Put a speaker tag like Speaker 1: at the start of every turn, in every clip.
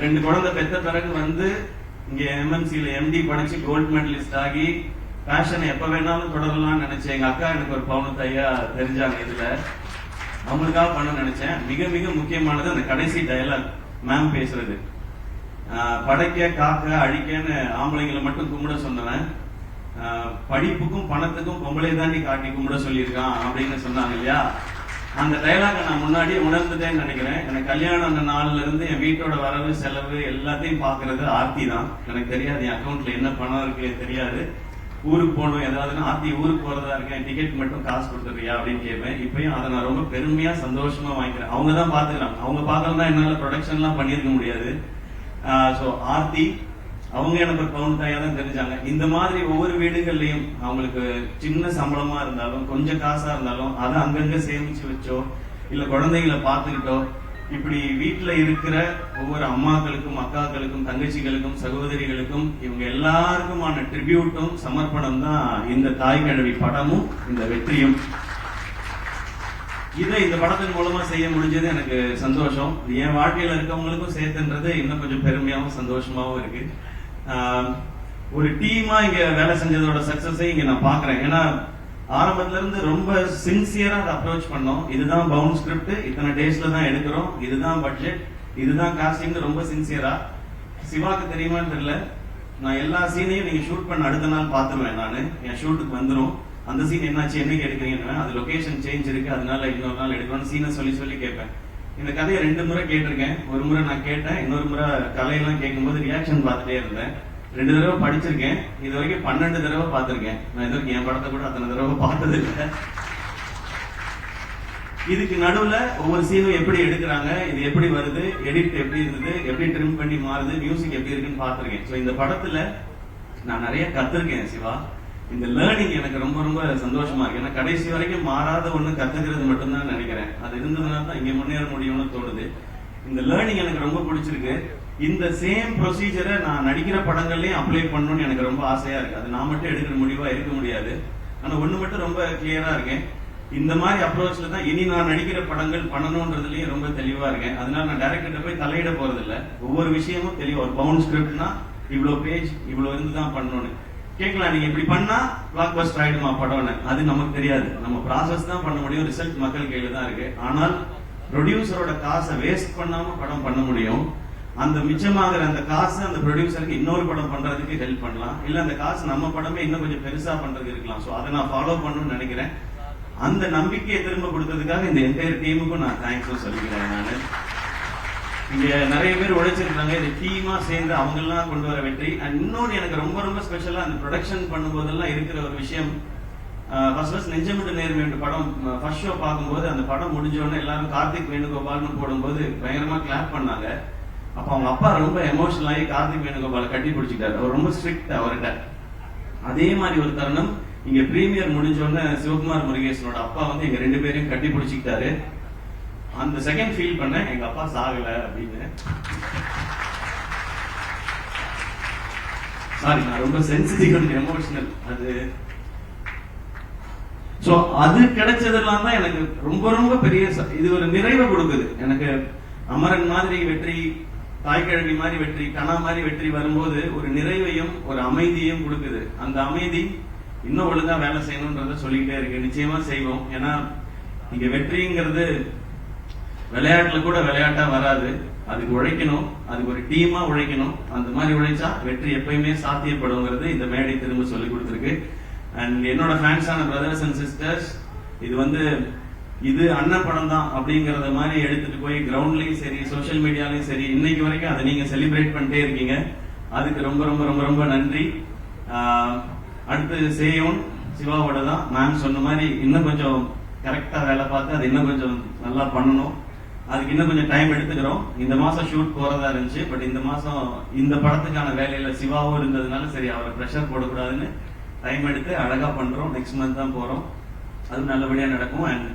Speaker 1: 2 குழந்தை பெத்த பிறகு வந்து இங்க எம்என்சில எம்டி படிச்சு கோல்ட் மெடலிஸ்ட் ஆகி பேஷன் எப்ப வேணாலும் தொடரலாம்னு நினைச்சேன். எங்க அக்கா எனக்கு ஒரு பவுன் தையா தெரிஞ்சாங்க. இதுல அவங்களுக்காக பண்ண நினைச்சேன். மிக மிக முக்கியமானது அந்த கடைசி டயலாக் மேம் பேசுறது. படைக்க காக்க அழிக்கன்னு ஆம்பளைங்களை மட்டும் கும்பிட சொன்னவன் படிப்புக்கும் பணத்துக்கும் பொம்பளை தாண்டி காட்டி கும்பிட சொல்லியிருக்கான் அப்படின்னு சொன்னாங்க இல்லையா. அந்த டைலாக நான் முன்னாடியே உணர்ந்துட்டேன்னு நினைக்கிறேன். எனக்கு கல்யாணம் நாள்ல இருந்து என் வீட்டோட வரவு செலவு எல்லாத்தையும் பாக்குறது ஆர்த்தி தான். எனக்கு தெரியாது என் அக்கௌண்ட்ல என்ன பணம் இருக்கு தெரியாது. ஊருக்கு போகணும் ஏதாவதுன்னா ஆர்த்தி ஊருக்கு போறதா இருக்கேன், டிக்கெட் மட்டும் காசு கொடுத்துறியா அப்படின்னு கேட்பேன். இப்பயும் அதை நான் ரொம்ப பெருமையா சந்தோஷமா வாங்கிக்கிறேன். அவங்க தான் பாத்துக்கிறாங்க. அவங்க பார்க்கலன்னா என்னால ப்ரொடக்ஷன் எல்லாம் பண்ணிருக்க முடியாது. சோ ஆர்த்தி அவங்க எனக்கு ஒரு பவுன் தாயா தான் தெரிஞ்சாங்க. இந்த மாதிரி ஒவ்வொரு வீடுகள்லயும் அவங்களுக்கு சின்ன சம்பளமா இருந்தாலும் கொஞ்சம் காசா இருந்தாலும் அதை அங்கங்க சேமிச்சு வச்சோ இல்ல குழந்தைகளை பார்த்துக்கிட்டோ இப்படி வீட்டுல இருக்கிற ஒவ்வொரு அம்மாக்களுக்கும் அக்காக்களுக்கும் தங்கச்சிகளுக்கும் சகோதரிகளுக்கும் இவங்க எல்லாருக்குமான ட்ரிபியூட்டும் சமர்ப்பணம் தான் இந்த தாய் கிழவி படமும் இந்த வெற்றியும். இதை இந்த படத்தின் மூலமா செய்ய முடிஞ்சது எனக்கு சந்தோஷம். என் வாழ்க்கையில இருக்கவங்களுக்கும் சேர்த்துன்றது இன்னும் கொஞ்சம் பெருமையாவும் சந்தோஷமாவும் இருக்கு. ஒரு டீமா இங்க வேலை செஞ்சதோட சக்சஸை இங்க நான் பாக்குறேன். ஏன்னா ஆரம்பத்துல இருந்து ரொம்ப சின்சியரா அதை அப்ரோச் பண்ணோம். இதுதான் பவுண்ட் ஸ்கிரிப்ட், இத்தனை டேஸ்ல தான் எடுக்கிறோம், இதுதான் பட்ஜெட், இதுதான் காஸ்டிங், ரொம்ப சின்சியரா. சிவாக்கு தெரியுமான்னு தெரியல, நான் எல்லா சீனையும் நீங்க ஷூட் பண்ண அடுத்த நாள் பாத்துருவேன். நான் என் ஷூட்டுக்கு வந்துடும் அந்த சீன் என்னாச்சு என்னைக்கு எடுக்கிறீங்கன்னு, அது லொகேஷன் சேஞ்ச் இருக்கு அதனால இன்னொரு நாள் எடுக்கணும் சீனை சொல்லி சொல்லி கேட்பேன். இந்த கதையை 2 முறை கேட்டிருக்கேன். ஒரு முறை நான் கேட்டேன், இன்னொரு முறை கதையெல்லாம் கேட்கும்போது ரியாக்ஷன் பார்த்துட்டே இருந்தேன். 2 தடவை படிச்சிருக்கேன். இது வரைக்கும் 12 தடவை பார்த்திருக்கேன். நான் இது வரைக்கும் என் படத்தை கூட அத்தனை தடவை பார்த்தது இல்லை. இதுக்கு நடுவுல ஒவ்வொரு சீனும் எப்படி எடுக்கிறாங்க, இது எப்படி வருது, எடிட் எப்படி இருந்தது, எப்படி ட்ரிம் பண்ணி மாறுது, மியூசிக் எப்படி இருக்குன்னு பார்த்திருக்கேன். ஸோ இந்த படத்துல நான் நிறைய கத்துருக்கேன் சிவா. இந்த லேர்னிங் எனக்கு ரொம்ப ரொம்ப சந்தோஷமா இருக்கு. ஏன்னா கடைசி வரைக்கும் மாறாத ஒண்ணு கத்துக்கிறது மட்டும்தான் நினைக்கிறேன். அது இருந்ததுனால தான் இங்க முன்னேற முடியும்னு தோணுது. இந்த லேர்னிங் எனக்கு ரொம்ப பிடிச்சிருக்கு. இந்த சேம் ப்ரொசீஜரை நான் நடிக்கிற படங்கள்லயும் அப்ளை பண்ணணும்னு எனக்கு ரொம்ப ஆசையா இருக்கு. அது நான் மட்டும் எடுக்கிற முடிவா இருக்க முடியாது. ஆனா ஒண்ணு மட்டும் ரொம்ப கிளியரா இருக்கேன், இந்த மாதிரி அப்ரோச்ல தான் இனி நான் நடிக்கிற படங்கள் பண்ணணும்ன்றதுலயும் ரொம்ப தெளிவா இருக்கேன். அதனால நான் டைரக்டர்கிட்ட போய் தலையிட போறது இல்ல. ஒவ்வொரு விஷயமும் தெளிவா ஒரு பவுண்ட் ஸ்கிரிப்ட்னா இவ்வளவு பேஜ் இவ்வளவு இருந்துதான் பண்ணணும்னு கேட்கலாம். நீங்க இப்படி பண்ணா பிளாக் பஸ்டர் ஆயிடுமா படம்னு, அது நமக்கு தெரியாது. நம்ம ப்ராசஸ் தான் பண்ண முடியும், ரிசல்ட் மக்கள் கையில தான் இருக்கு. ஆனால் ப்ரொடியூசரோட காசை வேஸ்ட் பண்ணாம படம் பண்ண முடியும். அந்த மிச்சமாகிற அந்த காசு அந்த ப்ரொடியூசருக்கு இன்னொரு படம் பண்றதுக்கு ஹெல்ப் பண்ணலாம். இல்ல அந்த காசு நம்ம படமே இன்னும் கொஞ்சம் பெருசா பண்றது இருக்கலாம். ஸோ அதை நான் ஃபாலோ பண்ணணும்னு நினைக்கிறேன். அந்த நம்பிக்கையை திரும்ப கொடுத்ததுக்காக இந்த என்டையர் டீமுக்கும் நான் தேங்க்ஸ் சொல்லிக்கிறேன். நான் இங்க நிறைய பேர் உழைச்சிருக்காங்க. இந்த டீமா சேர்ந்து அவங்க எல்லாம் கொண்டு வர வெற்றி. அண்ட் இன்னொன்று எனக்கு ரொம்ப ரொம்ப ஸ்பெஷலா அந்த ப்ரொடக்ஷன் பண்ணும்போதெல்லாம் இருக்கிற ஒரு விஷயம், ஃபர்ஸ்ட் நெஞ்சமிட்டு நேர்மை படம் ஃபர்ஸ்ட் ஷோ பார்க்கும்போது அந்த படம் முடிஞ்சோடனே எல்லாரும் கார்த்திக் வேணுகோபால்னு போடும்போது பயங்கரமா கிளாப் பண்ணாங்க. அப்ப அவங்க அப்பா ரொம்ப எமோஷனல் ஆகி கார்த்திக் வேணுகோபாலை கட்டி பிடிச்சிட்டாரு. அவர் ரொம்ப ஸ்ட்ரிக்ட் அவர்கிட்ட. அதே மாதிரி ஒரு தருணம் இங்க பிரீமியர் முடிஞ்சோடனே சிவகுமார் முருகேசனோட அப்பா வந்து எங்க 2 பேரையும் கட்டி பிடிச்சிக்கிட்டாரு. அந்த செகண்ட் ஃபீல் பண்ண எங்க அப்பா சாகல அப்படின்னு. சாரி, நான் ரொம்ப சென்சிட்டிவ் அண்ட் எமோஷனல். அது கிடைச்சதெல்லாம் தான் எனக்கு ரொம்ப ரொம்ப பெரிய இது ஒரு நிறைவை கொடுக்குது. எனக்கு அமரன் மாதிரி வெற்றி, தாய்க்கிழவி மாதிரி வெற்றி, கனா மாதிரி வெற்றி வரும்போது ஒரு நிறைவையும் ஒரு அமைதியும் கொடுக்குது. அந்த அமைதி இன்னும் ஒழுங்கா வேலை செய்யணும்ன்றத சொல்லிக்கிட்டே இருக்கு. நிச்சயமா செய்வோம். ஏன்னா இங்க வெற்றிங்கிறது விளையாட்டுல கூட விளையாட்டா வராது. அதுக்கு உழைக்கணும், அதுக்கு ஒரு டீமா உழைக்கணும். அந்த மாதிரி உழைச்சா வெற்றி எப்பயுமே சாத்தியப்படுங்கிறது இந்த மேடை திரும்ப சொல்லி கொடுத்துருக்கு. அண்ட் என்னோட ஃபேன்ஸான பிரதர்ஸ் அண்ட் சிஸ்டர்ஸ், இது அண்ணன் படம் தான் அப்படிங்கறத மாதிரி எடுத்துட்டு போய் கிரவுண்ட்லயும் சரி சோசியல் மீடியாலயும் சரி இன்னைக்கு வரைக்கும் அதை நீங்க செலிப்ரேட் பண்ணிட்டே இருக்கீங்க. அதுக்கு ரொம்ப ரொம்ப ரொம்ப ரொம்ப நன்றி. அடுத்து சேயோன் சிவாவோட தான். மேம் சொன்ன மாதிரி இன்னும் கொஞ்சம் கரெக்டா வேலை பார்த்து அது இன்னும் கொஞ்சம் நல்லா பண்ணணும். அதுக்கு இன்னும் கொஞ்சம் டைம் எடுத்துக்கிறோம். இந்த மாசம் ஷூட் போறதா இருந்துச்சு. பட் இந்த மாசம் இந்த படத்துக்கான வேலையில சிவாவும் இருந்ததுனால சரி அவரை ப்ரெஷர் போடக்கூடாதுன்னு டைம் எடுத்து அழகா பண்றோம். நெக்ஸ்ட் மந்த் தான் போறோம். அது நல்லபடியா நடக்கும். அண்ட்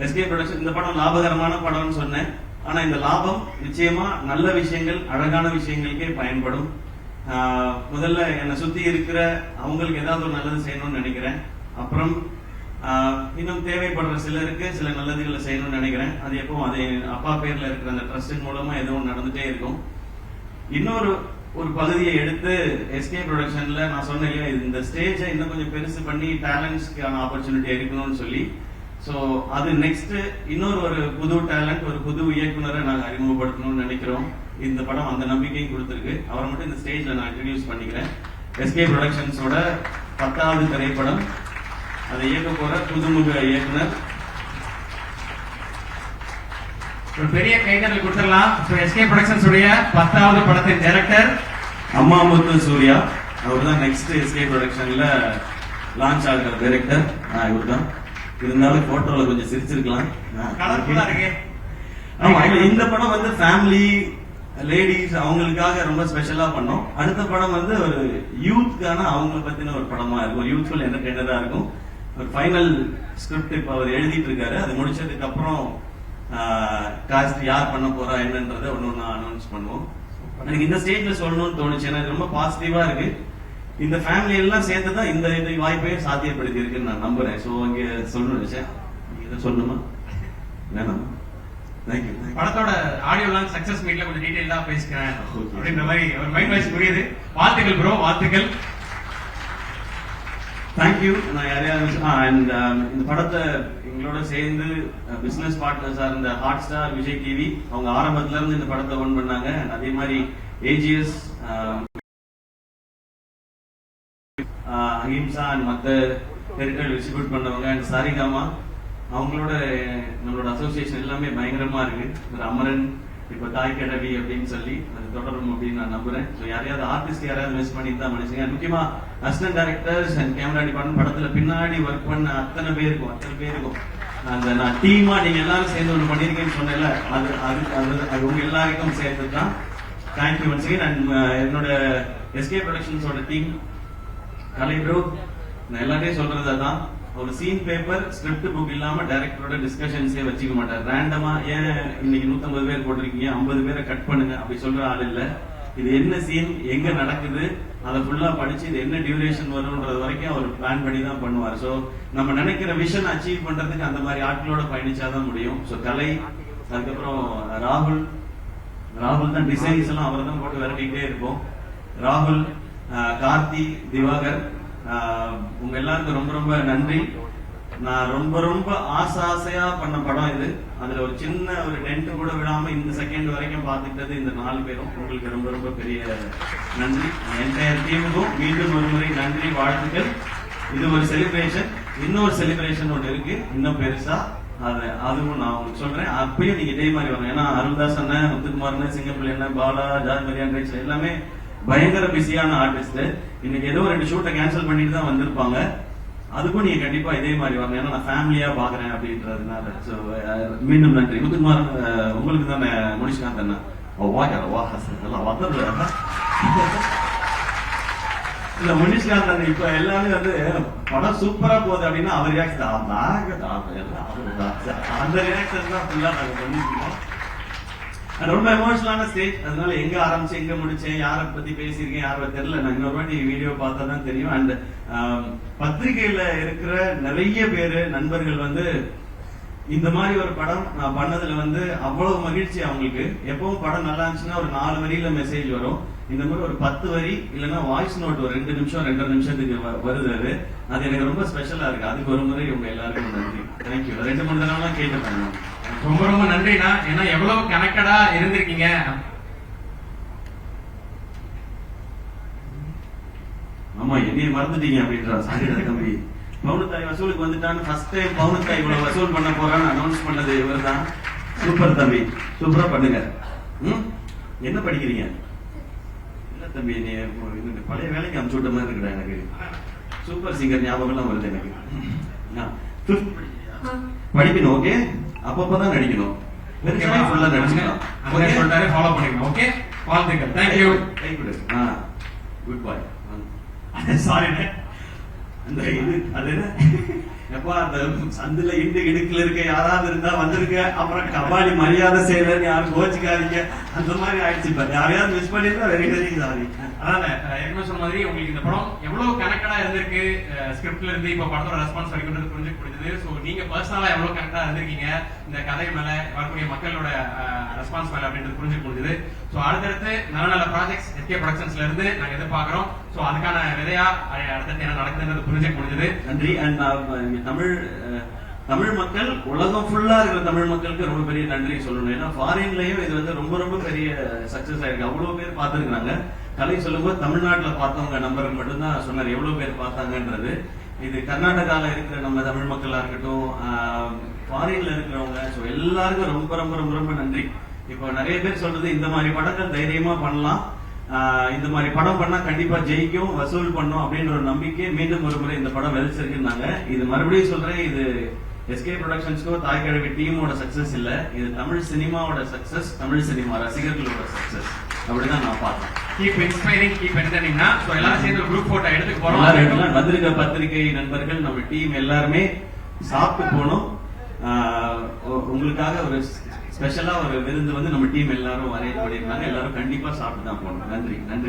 Speaker 1: எஸ்கே ப்ரொடக்ஷன் இந்த படம் லாபகரமான படம்னு சொன்னேன். ஆனா இந்த லாபம் நிச்சயமா நல்ல விஷயங்கள் அழகான விஷயங்களுக்கே பயன்படும். முதல்ல என்னை சுத்தி இருக்கிற அவங்களுக்கு ஏதாவது ஒரு நல்லது செய்யணும்னு நினைக்கிறேன். அப்புறம் இன்னும் தேவைப்படுற சிலருக்கு சில நல்லதுகளை செய்யணும்னு நினைக்கிறேன். அது எப்பவும் அது அப்பா பேர்ல இருக்கிற அந்த ட்ரஸ்டின் மூலமா எதுவும் நடந்துட்டே இருக்கும். இன்னொரு ஒரு பகுதியை எடுத்து எஸ்கே ப்ரொடக்ஷன்ல நான் சொன்னேன் இல்லையா, இந்த ஸ்டேஜை இன்னும் கொஞ்சம் பெருசு பண்ணி டேலண்ட்ஸ்க்கான ஆப்பர்ச்சுனிட்டி இருக்கணும்னு சொல்லி. ஸோ அது நெக்ஸ்ட் இன்னொரு ஒரு புது டேலண்ட், ஒரு புது இயக்குனரை நாங்கள் அறிமுகப்படுத்தணும்னு நினைக்கிறோம். இந்த படம் அந்த நம்பிக்கையும் கொடுத்துருக்கு. அவரை மட்டும் இந்த ஸ்டேஜ்ல நான் இன்ட்ரடியூஸ் பண்ணிக்கிறேன். எஸ்கே ப்ரொடக்ஷன்ஸோட 10வது திரைப்படம், அதை இயக்க போற புதுமுக இயக்குனர்.
Speaker 2: ஒரு பெரிய கைதட்டல் கொடுத்துடலாம். எஸ்கே ப்ரொடக்ஷன்ஸ் உடைய 10வது படத்தின் டைரக்டர்
Speaker 1: அம்மாமுத்து சூர்யா. அவர் தான் நெக்ஸ்ட் எஸ்கே ப்ரொடக்ஷன்ல லான்ச் ஆகிற டைரக்டர். இவர் தான். இருந்தாலும் போட்டோல கொஞ்சம் சிரிச்சிருக்கலாம். ஆமா, இந்த படம் வந்து ஃபேமிலி லேடிஸ் அவங்களுக்காக ரொம்ப ஸ்பெஷலா பண்ணோம். அடுத்த படம் வந்து ஒரு யூத்கான அவங்கள பத்தின ஒரு படமா இருக்கும், யூத்ஃபுல் என்டர்டெய்னரா இருக்கும். ஒரு ஃபைனல் ஸ்கிரிப்ட் இப்ப அவர் எழுதிட்டு இருக்காரு. அது முடிச்சதுக்கு அப்புறம் காஸ்ட் யார் பண்ண போறா என்னன்றதை ஒன்னு அனௌன்ஸ் பண்ணுவோம். எனக்கு இந்த ஸ்டேஜ்ல சொல்லணும்னு தோணுச்சு. ஏன்னா ரொம்ப பாசிட்டிவா இருக்கு. இந்த ஃபேமிலி எல்லாம் சேர்ந்துதான் இந்த வாய்ப்பையும் சாத்தியப்படுத்தி இருக்குன்னு நான் நம்புறேன். சோ இங்க சொல்லணும் நினைச்சேன். இதை சொல்லணுமா வேணாம்? தேங்க்யூ.
Speaker 2: படத்தோட ஆடியோ லான்ச் சக்சஸ் மீட்ல கொஞ்சம் டீடைலா பேசிக்கிறேன் அப்படின்ற மாதிரி ஒரு மைண்ட் வாய்ஸ் புரியுது. வாழ்த்துக்கள் ப்ரோ, வாழ்த்துக்கள்.
Speaker 1: தேங்க்யூ. நான் யாரையாவது இந்த படத்தை எங்களோட சேர்ந்து பிசினஸ் பார்ட்னர்ஸா இருந்த ஹாட் ஸ்டார், விஜய் டிவி, அவங்க ஆரம்பத்துல இருந்து இந்த படத்தை ஓன் பண்ணாங்க. அதே மாதிரி ஏஜிஎஸ், அஹிம்சா அண்ட் மற்ற டெரிட்டரி டிஸ்ட்ரிபியூட் பண்ணவங்க அண்ட் சாரிகாமா, அவங்களோட நம்மளோட அசோசியேஷன் எல்லாமே பயங்கரமா இருக்கு. அமரன் இப்ப தாய் கடவி அப்படின்னு சொல்லி அது தொடரும் அப்படின்னு நான் நம்புறேன். ஸோ யாரையாவது ஆர்டிஸ்ட் யாராவது மிஸ் பண்ணிட்டு தான் மனுஷங்க. முக்கியமா assistant directors and camera department, படத்துல பின்னாடி ஒர்க் பண்ண அத்தனை பேருக்கும் அந்த நான் டீமா நீங்க எல்லாரும் சேர்ந்து ஒன்று பண்ணிருக்கேன்னு சொன்னேன்ல, அது உங்க எல்லாருக்கும் சேர்த்து தான். Thank you once again. அண்ட் என்னோட எஸ்கே ப்ரொடக்ஷன்ஸோட டீம், கலை ப்ரோ, நான் எல்லாத்தையும் சொல்றது அதான். ஒரு சீன் பேப்பர் ஸ்கிரிப்ட் புக் இல்லாம டைரக்டரோட டிஸ்கஷன்ஸே வச்சுக்க மாட்டார். ரேண்டமா ஏன் இன்னைக்கு 150 பேர் போட்டிருக்கீங்க, 50 பேரை கட் பண்ணுங்க அப்படி சொல்ற ஆள் இல்ல. இது என்ன சீன், எங்க நடக்குது, அதை ஃபுல்லா படிச்சு இது என்ன டியூரேஷன் வரும்ன்றது வரைக்கும் அவர் பிளான் பண்ணி தான் பண்ணுவார். ஸோ நம்ம நினைக்கிற விஷன் அச்சீவ் பண்றதுக்கு அந்த மாதிரி ஆட்களோட பயணிச்சாதான் முடியும். ஸோ கலை, அதுக்கப்புறம் ராகுல் தான் டிசைன்ஸ் எல்லாம் அவர் தான் போட்டு விரட்டிக்கிட்டே இருப்போம். ராகுல், கார்த்தி, திவாகர், உங்க எல்லாருக்கும் ரொம்ப ரொம்ப நன்றி. நான் ரொம்ப ரொம்ப ஆசையா பண்ண படம் இது. அதுல ஒரு சின்ன ஒரு டென்ட் கூட விடாம இந்த செகண்ட் வரைக்கும் பாத்துக்கிட்டது இந்த 4 பேரும். உங்களுக்கு ரொம்ப ரொம்ப பெரிய நன்றி. என்டையர் டீமுக்கும் மீண்டும் ஒரு முறை நன்றி, வாழ்த்துக்கள். இது ஒரு செலிப்ரேஷன். இன்னொரு செலிப்ரேஷன் ஒன்று இருக்கு, இன்னும் பெருசா. அதுவும் நான் உங்களுக்கு சொல்றேன். அப்பயும் நீங்க இதே மாதிரி வரணும். ஏன்னா அருள்தாஸ் அண்ணன், முத்துக்குமார், சிங்கப்பிள்ளை அண்ணன், பாலா, ஜான்மரியான் எல்லாமே பயங்கர பிஸியான ஆர்டிஸ்ட். இன்னைக்கு ஏதோ 2 ஷூட்டை கேன்சல் பண்ணிட்டு தான் வந்திருப்பாங்க. அதுக்கும் நீங்க கண்டிப்பா இதே மாதிரி வரணும். ஏன்னா நான் ஃபேமிலியா பாக்குறேன் அப்படின்றதுனால. ஸோ மீண்டும் நன்றி. முத்துக்குமார் உங்களுக்கு தானே முனிஷ்காந்த் அண்ணா இல்ல முனிஷ்காந்த் அண்ணன் இப்ப எல்லாமே வந்து படம் சூப்பரா போகுது அப்படின்னா அவர் ரியாக்ஷன் அந்த ரியாக்ஷன் தான் ஃபுல்லா நாங்க பண்ணிருக்கோம். ரொம்ப எமோஷனலான ஸ்டேஜ். அதனால எங்க ஆரம்பிச்சு எங்க முடிச்சேன், யாரை பத்தி பேசியிருக்கேன் யாரை தெரியல. நான் இன்னொரு வாட்டி வீடியோ பார்த்தா தான் தெரியும். அண்ட் பத்திரிகையில இருக்கிற நிறைய பேரு நண்பர்கள் வந்து இந்த மாதிரி ஒரு படம் நான் பண்ணதுல வந்து அவ்வளவு மகிழ்ச்சி அவங்களுக்கு. எப்பவும் படம் நல்லா இருந்துச்சுன்னா ஒரு 4 வரியில மெசேஜ் வரும். இந்த மாதிரி ஒரு 10 வரி இல்லைன்னா வாய்ஸ் நோட் ஒரு 2 நிமிஷம் 2.5 நிமிஷத்துக்கு வருது. அது எனக்கு ரொம்ப ஸ்பெஷலா இருக்கு. அதுக்கு ஒரு முறை உங்க எல்லாருக்கும் நன்றி. தேங்க்யூ. 2-3 தடவை கேட்டுப்பாங்க.
Speaker 2: ரொம்ப ரொம்ப நன்றிண்ணா. ஏன்னா எவ்வளவு கனெக்டடா இருந்திருக்கீங்க.
Speaker 1: ஆமா, என்னைய மறந்துட்டீங்க அப்படின்றா சாரிடா தம்பி. பவுனத்தாய் வசூலுக்கு வந்துட்டான்னு ஃபர்ஸ்ட் டைம் பவுனத்தாய் இவ்வளவு வசூல் பண்ண போறான்னு அனௌன்ஸ் பண்ணது இவர் தான். சூப்பர் தம்பி, சூப்பரா பண்ணுங்க. என்ன படிக்கிறீங்க? இல்ல தம்பி, நீ பழைய வேலைக்கு அனுப்பிச்சு விட்ட மாதிரி இருக்குடா. எனக்கு சூப்பர் சிங்கர் ஞாபகம் எல்லாம் வருது எனக்கு. படிக்கணும், ஓகே. அப்பப்பதான் நடிக்கணும். ஃபுல்லா நடிச்சுக்கலாம்.
Speaker 2: ஃபாலோ பண்ணிக்கணும். ஓகே, வாழ்த்துக்கள். தேங்க்யூ.
Speaker 1: குட் பாய். சாரி, அந்த இது அது என்ன எப்பா அந்த சந்துல இண்டு இடுக்குல இருக்க யாராவது இருந்தா வந்திருக்க, அப்புறம் கபாலி மரியாதை செய்யலன்னு யாரும் கோச்சிக்காதீங்க. அந்த மாதிரி ஆயிடுச்சு. இப்ப யாரையாவது மிஸ் பண்ணிருந்தா வெரி வெரி சாரி.
Speaker 2: அதான் ஏற்கனவே சொன்ன மாதிரி உங்களுக்கு இந்த படம் எவ்வளவு கனெக்டடா இருந்திருக்கு, ஸ்கிரிப்ட்ல இருந்து இப்ப படத்தோட ரெஸ்பான்ஸ் வரைக்கும் புரிஞ்சுக்க முடிஞ்சது. ஸோ நீங்க பர்சனலா எவ்வளவு கனெக்டடா இருந்திருக்கீங்க இந்த கதை மேல, வரக்கூடிய மக்களோட ரெஸ்பான்ஸ் மேல அப்படின்றது புரிஞ்சுக்க முடிஞ்சது. சோ அடுத்தடுத்து நல்ல நல்ல ப்ராஜெக்ட்ஸ் எஸ்கே ப்ரொடக்ஷன்ஸ்ல இருந்து நாங்க எதிர்பார்க்கிறோம். சோ அதுக்கான விதையா அடுத்தடுத்து என்ன நடக்குதுன்றது புரிஞ்சுக்க முடிஞ்சது.
Speaker 1: நன்றி. அண்ட் தமிழ் மக்கள் உலகம் ஃபுல்லா இருக்கிற தமிழ் மக்களுக்கு ரொம்ப பெரிய நன்றி சொல்லணும். ஏன்னா ஃபாரின்லயும் இது வந்து ரொம்ப ரொம்ப பெரிய சக்சஸ் ஆயிருக்கு. அவ்வளவு பேர் பார்த்திருக்காங்க. கலை சொல்லும்போது தமிழ்நாட்டுல பார்த்தவங்க நம்பர் மட்டும்தான் சொன்னார் எவ்வளவு பேர் பார்த்தாங்கன்றது. இது கர்நாடகால இருக்கிற நம்ம தமிழ் மக்களா இருக்கட்டும், ஃபாரின்ல இருக்கிறவங்க, ஸோ எல்லாருக்கும் ரொம்ப ரொம்ப ரொம்ப ரொம்ப நன்றி. இப்போ நிறைய பேர் சொல்றது இந்த மாதிரி படங்கள் தைரியமா பண்ணலாம், இந்த மாதிரி படம் பண்ணா கண்டிப்பா ஜெயிக்கும், வசூல் பண்ணும் அப்படின்ற ஒரு நம்பிக்கை மீண்டும் ஒரு முறை இந்த படம் விதைச்சிருக்குன்னாங்க. இது மறுபடியும் சொல்றேன், இது எஸ்கே ப்ரொடக்ஷன்ஸ்க்கோ தாய்க்கிழவி டீமோட சக்சஸ் இல்ல, இது தமிழ் சினிமாவோட சக்சஸ், தமிழ் சினிமா ரசிகர்களோட சக்சஸ். அப்படிதான் நான் பார்த்தேன்.
Speaker 2: கீப் இன்ஸ்பைரிங், கீப் என்டர்டெய்னிங்னா சோ எல்லாரும் சேர்ந்து குரூப் போட்டோ எடுத்து போறோம்.
Speaker 1: வந்திருக்க பத்திரிகை நண்பர்கள், நம்ம டீம் எல்லாருமே சாப்பிட்டு போனோம். உங்களுக்காக ஒரு ஸ்பெஷலா ஒரு விருந்து வந்து நம்ம டீம் எல்லாரும் அரேஞ்ச் பண்ணிருந்தாங்க. எல்லாரும் கண்டிப்பா சாப்பிட்டு தான் போனோம். நன்றி.